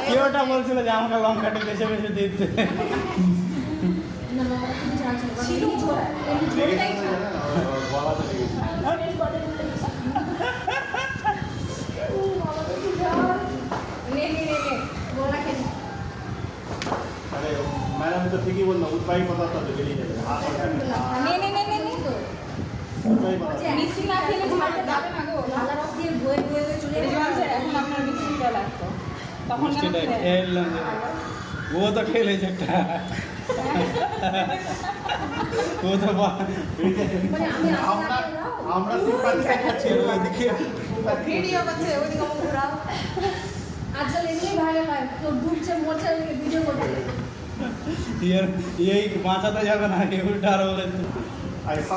কেউ ওটা বলছিল যে আমাকে লঙ্কাটা বেশি বেশি দিতে। मैडम तो ठीक ही बोल रहा हूँ, उतना ही पता था तो चली जाएगा। हाँ মিষ্টি না খেলে ঝাড়তে যাবে না গো। এখন আপনার মিষ্টিটা লাগতো তখন মিষ্টিটা খেলাম ও তো খেলেছে একটা ও তো আমরা সিম্পাথি দেখাচ্ছি ওইদিকে ভিডিও করছে ওইদিকে মুখ ঘুরাও। আজকাল এমনি ভাইরাল হয়, কেউ ডুবছে মরছে ভিডিও করছে। এই বাঁচাতে যাবে না, উল্টা আরো বলে ऐसा